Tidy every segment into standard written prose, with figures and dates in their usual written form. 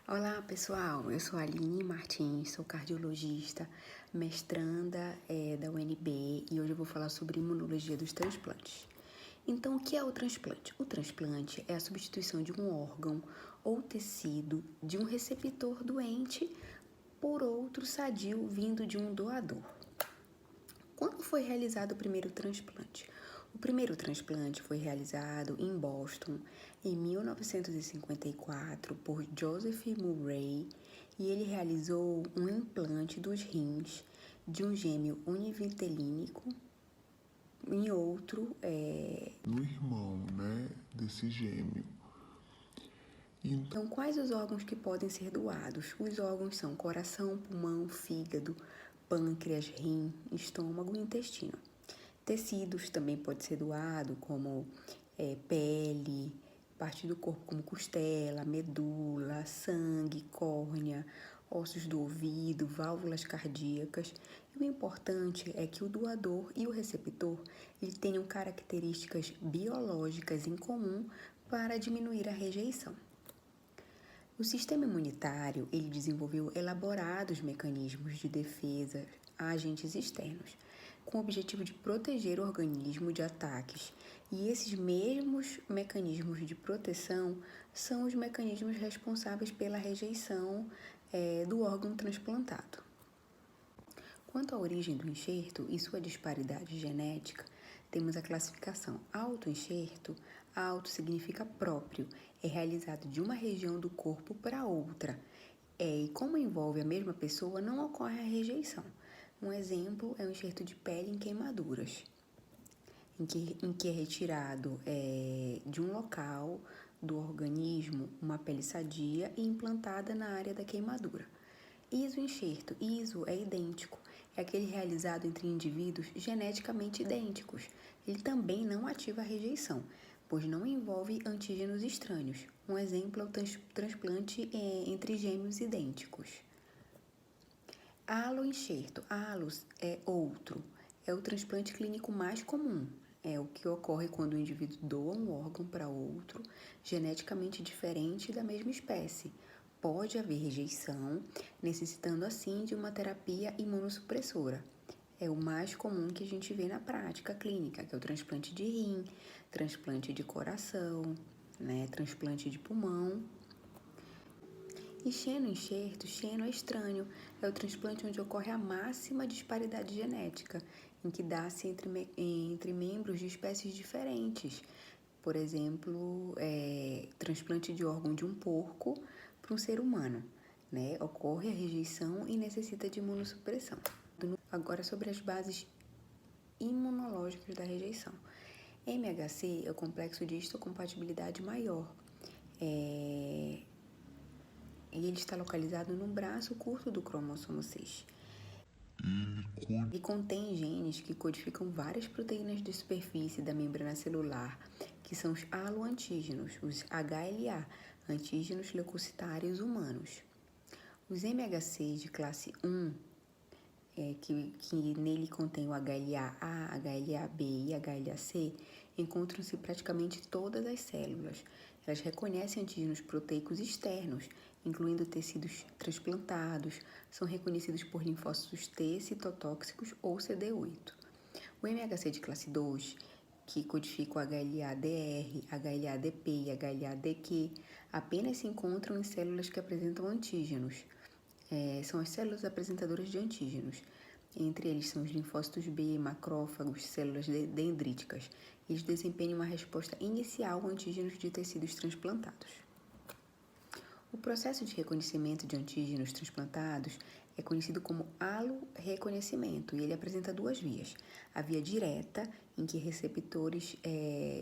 Olá pessoal, eu sou a Aline Martins, sou cardiologista, mestranda da UNB e hoje eu vou falar sobre imunologia dos transplantes. Então, o que é o transplante? O transplante é a substituição de um órgão ou tecido de um receptor doente por outro sadio vindo de um doador. Quando foi realizado o primeiro transplante? O primeiro transplante foi realizado em Boston em 1954 por Joseph Murray e ele realizou um implante dos rins de um gêmeo univitelínico em outro do irmão, desse gêmeo. Então, quais os órgãos que podem ser doados? Os órgãos são coração, pulmão, fígado, pâncreas, rim, estômago e intestino. Tecidos também pode ser doado, como pele, parte do corpo como costela, medula, sangue, córnea, ossos do ouvido, válvulas cardíacas. E o importante é que o doador e o receptor tenham características biológicas em comum para diminuir a rejeição. O sistema imunitário ele desenvolveu elaborados mecanismos de defesa a agentes externos, com o objetivo de proteger o organismo de ataques. E esses mesmos mecanismos de proteção são os mecanismos responsáveis pela rejeição do órgão transplantado. Quanto à origem do enxerto e sua disparidade genética, temos a classificação autoenxerto. Auto significa próprio, é realizado de uma região do corpo para outra. E como envolve a mesma pessoa, não ocorre a rejeição. Um exemplo é o enxerto de pele em queimaduras, em que é retirado de um local do organismo uma pele sadia e implantada na área da queimadura. Isoenxerto. Iso é idêntico. É aquele realizado entre indivíduos geneticamente idênticos. Ele também não ativa a rejeição, pois não envolve antígenos estranhos. Um exemplo é o transplante entre gêmeos idênticos. Aloenxerto. Alos é outro. É o transplante clínico mais comum. É o que ocorre quando o indivíduo doa um órgão para outro, geneticamente diferente da mesma espécie. Pode haver rejeição, necessitando assim de uma terapia imunossupressora. É o mais comum que a gente vê na prática clínica, que é o transplante de rim, transplante de coração, transplante de pulmão. E xenoenxerto, xeno é estranho, é o transplante onde ocorre a máxima disparidade genética, em que dá-se entre membros de espécies diferentes. Por exemplo, transplante de órgão de um porco para um ser humano. Ocorre a rejeição e necessita de imunossupressão. Agora, sobre as bases imunológicas da rejeição. MHC é o complexo de histocompatibilidade maior. E ele está localizado no braço curto do cromossomo 6. Ele contém genes que codificam várias proteínas de superfície da membrana celular, que são os haloantígenos, os HLA, antígenos leucocitários humanos. Os MHCs de classe 1, que nele contém o HLA-A, HLA-B e HLA-C, encontram-se praticamente todas as células. Elas reconhecem antígenos proteicos externos, incluindo tecidos transplantados, são reconhecidos por linfócitos T citotóxicos ou CD8. O MHC de classe 2, que codifica o HLA-DR, HLA-DP e HLA-DQ, apenas se encontram em células que apresentam antígenos. São as células apresentadoras de antígenos. Entre eles são os linfócitos B, macrófagos, células dendríticas. Eles desempenham uma resposta inicial a antígenos de tecidos transplantados. O processo de reconhecimento de antígenos transplantados é conhecido como alorreconhecimento e ele apresenta duas vias. A via direta, em que receptores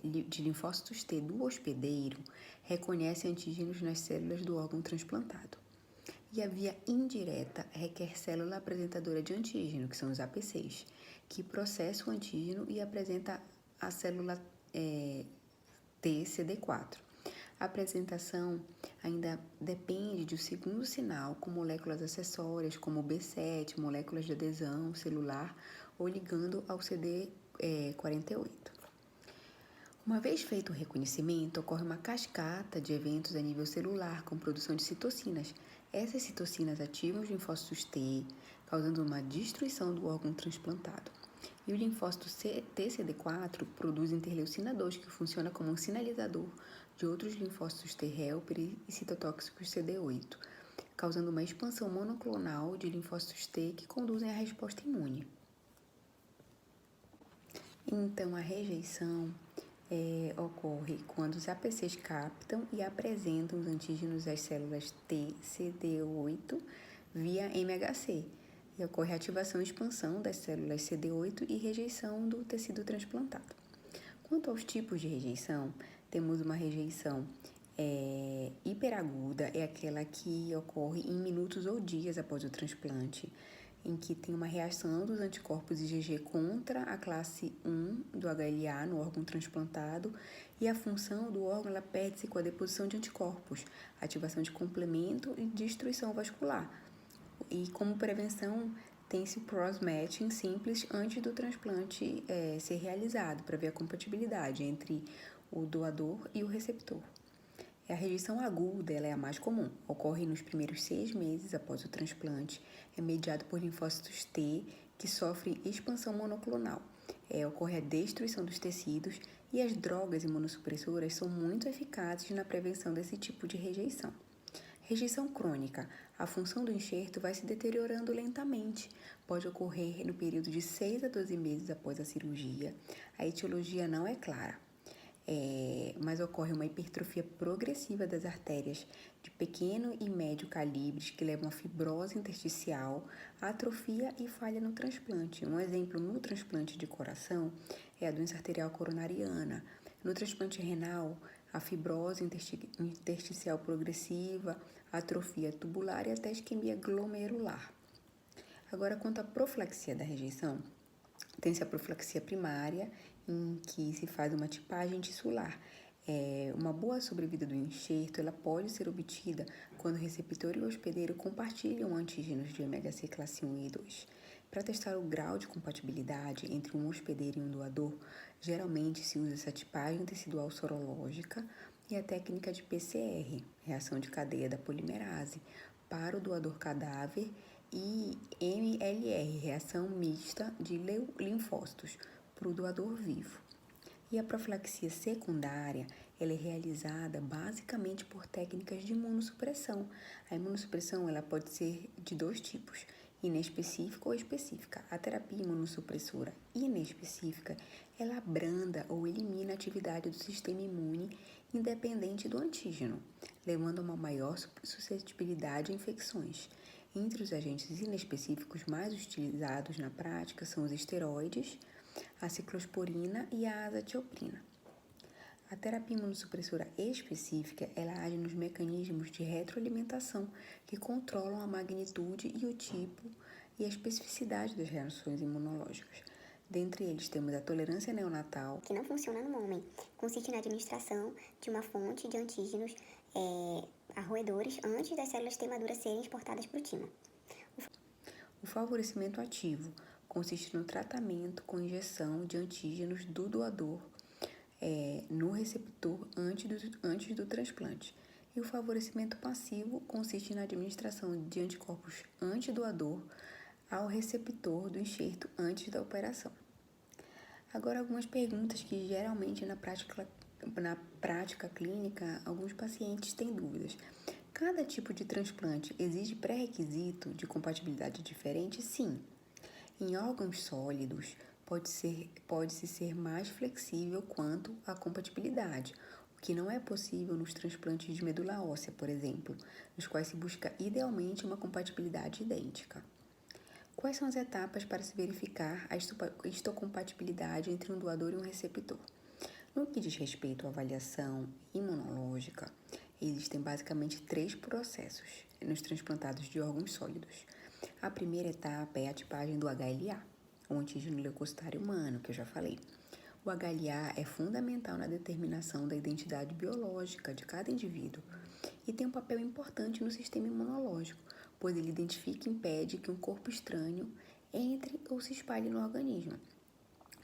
de linfócitos T do hospedeiro reconhecem antígenos nas células do órgão transplantado. E a via indireta requer célula apresentadora de antígeno, que são os APCs, que processa o antígeno e apresenta a célula TCD4. A apresentação ainda depende de um segundo sinal com moléculas acessórias, como o B7, moléculas de adesão celular ou ligando ao CD48. Uma vez feito o reconhecimento, ocorre uma cascata de eventos a nível celular com produção de citocinas. Essas citocinas ativam os linfócitos T, causando uma destruição do órgão transplantado. E o linfócito TCD4 produz interleucina 2, que funciona como um sinalizador de outros linfócitos T helper e citotóxicos CD8, causando uma expansão monoclonal de linfócitos T que conduzem à resposta imune. Então, a rejeição ocorre quando os APCs captam e apresentam os antígenos às células TCD8 via MHC, e ocorre ativação e expansão das células CD8 e rejeição do tecido transplantado. Quanto aos tipos de rejeição, temos uma rejeição hiperaguda, é aquela que ocorre em minutos ou dias após o transplante, em que tem uma reação dos anticorpos IgG contra a classe 1 do HLA no órgão transplantado, e a função do órgão ela perde-se com a deposição de anticorpos, ativação de complemento e destruição vascular. E como prevenção, tem-se o cross-matching simples antes do transplante ser realizado, para ver a compatibilidade entre o doador e o receptor. A rejeição aguda ela é a mais comum, ocorre nos primeiros 6 meses após o transplante, é mediado por linfócitos T que sofrem expansão monoclonal. Ocorre a destruição dos tecidos, e as drogas imunossupressoras são muito eficazes na prevenção desse tipo de rejeição. Rejeição crônica. A função do enxerto vai se deteriorando lentamente. Pode ocorrer no período de 6 a 12 meses após a cirurgia. A etiologia não é clara, mas ocorre uma hipertrofia progressiva das artérias de pequeno e médio calibres que levam a fibrose intersticial, atrofia e falha no transplante. Um exemplo no transplante de coração é a doença arterial coronariana. No transplante renal, a fibrose intersticial progressiva, atrofia tubular e até isquemia glomerular. Agora, quanto à profilaxia da rejeição, tem-se a profilaxia primária, em que se faz uma tipagem tissular. Uma boa sobrevida do enxerto ela pode ser obtida quando o receptor e o hospedeiro compartilham antígenos de MHC classe 1 e 2. Para testar o grau de compatibilidade entre um hospedeiro e um doador, geralmente se usa essa tipagem tecidual sorológica e a técnica de PCR, reação de cadeia da polimerase, para o doador cadáver, e MLR, reação mista de linfócitos, para o doador vivo. E a profilaxia secundária ela é realizada basicamente por técnicas de imunossupressão. A imunossupressão ela pode ser de 2 tipos, inespecífica ou específica. A terapia imunossupressora inespecífica ela abranda ou elimina a atividade do sistema imune independente do antígeno, levando a uma maior suscetibilidade a infecções. Entre os agentes inespecíficos mais utilizados na prática são os esteroides, a ciclosporina e a azatioprina. A terapia imunossupressora específica ela age nos mecanismos de retroalimentação que controlam a magnitude e o tipo e a especificidade das reações imunológicas. Dentre eles temos a tolerância neonatal, que não funciona no homem, consiste na administração de uma fonte de antígenos a roedores antes das células T maduras serem exportadas para o timo. O favorecimento ativo consiste no tratamento com injeção de antígenos do doador no receptor antes do transplante. E o favorecimento passivo consiste na administração de anticorpos antidoador ao receptor do enxerto antes da operação. Agora, algumas perguntas que geralmente na prática clínica alguns pacientes têm dúvidas. Cada tipo de transplante exige pré-requisito de compatibilidade diferente? Sim. Em órgãos sólidos, pode-se ser mais flexível quanto à compatibilidade, o que não é possível nos transplantes de medula óssea, por exemplo, nos quais se busca idealmente uma compatibilidade idêntica. Quais são as etapas para se verificar a histocompatibilidade entre um doador e um receptor? No que diz respeito à avaliação imunológica, existem basicamente 3 processos nos transplantados de órgãos sólidos. A primeira etapa é a tipagem do HLA, o antígeno leucocitário humano, que eu já falei. O HLA é fundamental na determinação da identidade biológica de cada indivíduo e tem um papel importante no sistema imunológico, pois ele identifica e impede que um corpo estranho entre ou se espalhe no organismo.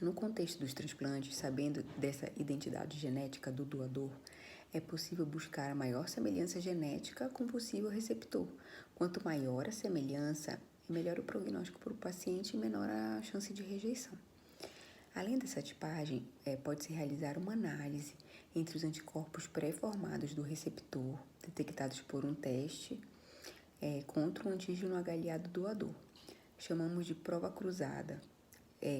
No contexto dos transplantes, sabendo dessa identidade genética do doador, é possível buscar a maior semelhança genética com o possível receptor. Quanto maior a semelhança, melhor o prognóstico para o paciente e menor a chance de rejeição. Além dessa tipagem, pode-se realizar uma análise entre os anticorpos pré-formados do receptor, detectados por um teste, contra o antígeno H-aliado doador. Chamamos de prova cruzada.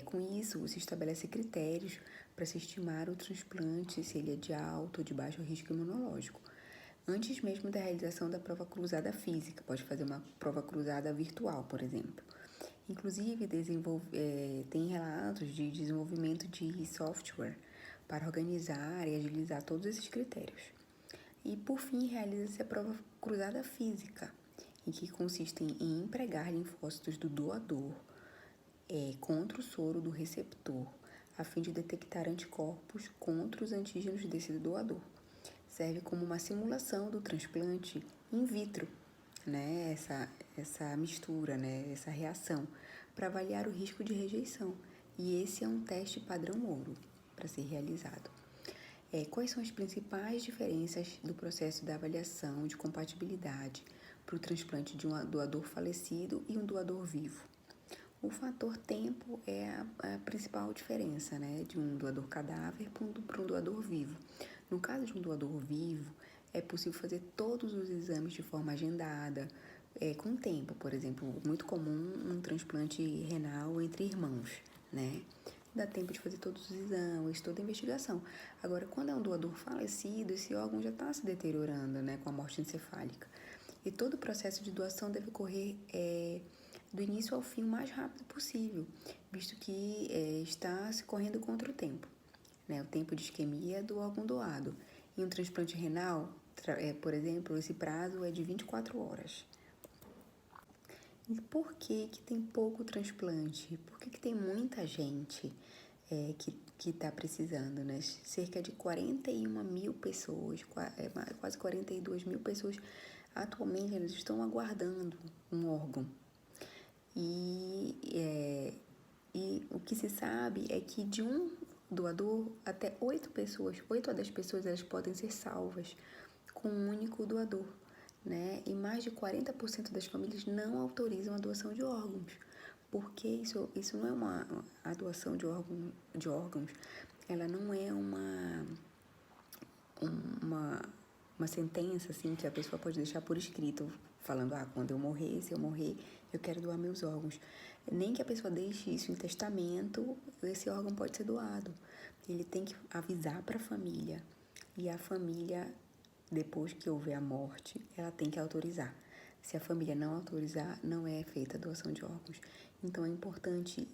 Com isso, se estabelece critérios para se estimar o transplante, se ele é de alto ou de baixo risco imunológico. Antes mesmo da realização da prova cruzada física, pode fazer uma prova cruzada virtual, por exemplo. Inclusive, tem relatos de desenvolvimento de software para organizar e agilizar todos esses critérios. E, por fim, realiza-se a prova cruzada física, em que consiste em empregar linfócitos do doador contra o soro do receptor, a fim de detectar anticorpos contra os antígenos desse doador. Serve como uma simulação do transplante in vitro, né? Essa mistura, né? Essa reação, para avaliar o risco de rejeição. E esse é um teste padrão ouro para ser realizado. Quais são as principais diferenças do processo da avaliação de compatibilidade para o transplante de um doador falecido e um doador vivo? O fator tempo é a principal diferença, né, de um doador cadáver para um doador vivo. No caso de um doador vivo, é possível fazer todos os exames de forma agendada, com tempo. Por exemplo, muito comum um transplante renal entre irmãos, né? Dá tempo de fazer todos os exames, toda a investigação. Agora, quando é um doador falecido, esse órgão já está se deteriorando, né, com a morte encefálica. E todo o processo de doação deve ocorrer do início ao fim o mais rápido possível, visto que está se correndo contra o tempo, né, o tempo de isquemia do órgão doado. Em um transplante renal, por exemplo, esse prazo é de 24 horas. E por que tem pouco transplante? Por que tem muita gente que está precisando, né? Cerca de 41 mil pessoas, quase 42 mil pessoas, atualmente eles estão aguardando um órgão. E o que se sabe é que de um doador, até 8 a 10 pessoas, elas podem ser salvas com um único doador, né? E mais de 40% das famílias não autorizam a doação de órgãos, porque isso não é a doação de órgãos, ela não é uma sentença assim que a pessoa pode deixar por escrito, falando, quando eu morrer, se eu morrer, eu quero doar meus órgãos. Nem que a pessoa deixe isso em testamento, esse órgão pode ser doado. Ele tem que avisar para a família, e a família, depois que houver a morte, ela tem que autorizar. Se a família não autorizar, não é feita a doação de órgãos. Então, é importante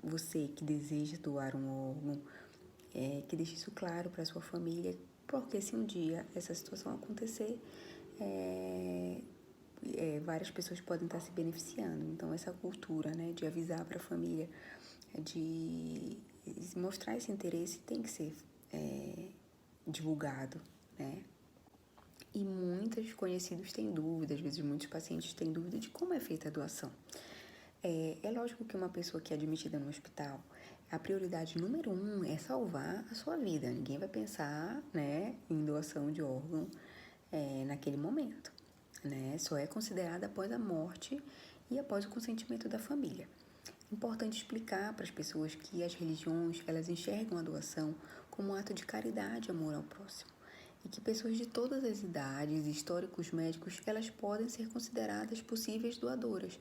você que deseja doar um órgão, que deixe isso claro para a sua família, porque se um dia essa situação acontecer, várias pessoas podem estar se beneficiando. Então, essa cultura, né, de avisar para a família, de mostrar esse interesse, tem que ser divulgado, né? E muitos conhecidos têm dúvida, às vezes muitos pacientes têm dúvida de como é feita a doação. É lógico que uma pessoa que é admitida no hospital, a prioridade número 1 é salvar a sua vida. Ninguém vai pensar, né, em doação de órgão naquele momento, né? Só é considerada após a morte e após o consentimento da família. Importante explicar para as pessoas que as religiões, elas enxergam a doação como um ato de caridade e amor ao próximo, e que pessoas de todas as idades e históricos médicos, elas podem ser consideradas possíveis doadoras.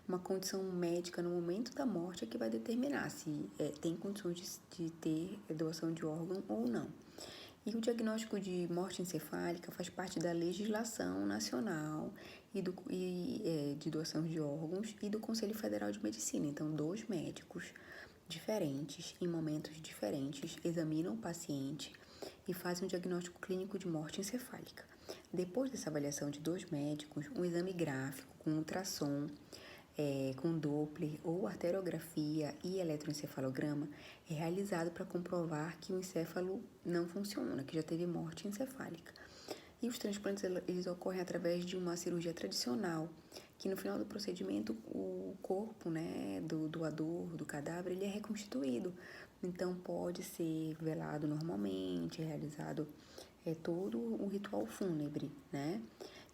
Uma condição médica no momento da morte é que vai determinar se tem condições de ter doação de órgão ou não. E o diagnóstico de morte encefálica faz parte da legislação nacional de doação de órgãos e do Conselho Federal de Medicina. Então, 2 médicos diferentes, em momentos diferentes, examinam o paciente e fazem um diagnóstico clínico de morte encefálica. Depois dessa avaliação de 2 médicos, um exame gráfico com ultrassom, com Doppler ou arteriografia e eletroencefalograma é realizado para comprovar que o encéfalo não funciona, que já teve morte encefálica. E os transplantes, eles ocorrem através de uma cirurgia tradicional, que no final do procedimento o corpo, né, do doador, do cadáver, ele é reconstituído. Então pode ser velado normalmente, realizado todo o ritual fúnebre, né?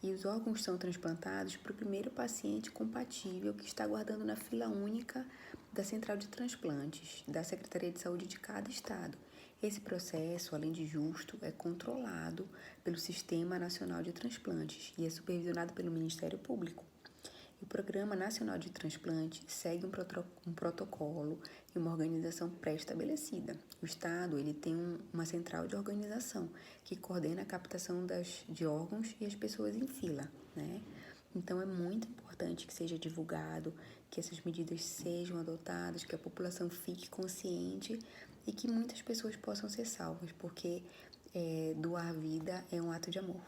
E os órgãos são transplantados para o primeiro paciente compatível que está aguardando na fila única da central de transplantes, da Secretaria de Saúde de cada estado. Esse processo, além de justo, é controlado pelo Sistema Nacional de Transplantes e é supervisionado pelo Ministério Público. O Programa Nacional de Transplante segue um protocolo e uma organização pré-estabelecida. O Estado ele tem uma central de organização que coordena a captação de órgãos e as pessoas em fila, né? Então, é muito importante que seja divulgado, que essas medidas sejam adotadas, que a população fique consciente e que muitas pessoas possam ser salvas, porque doar vida é um ato de amor.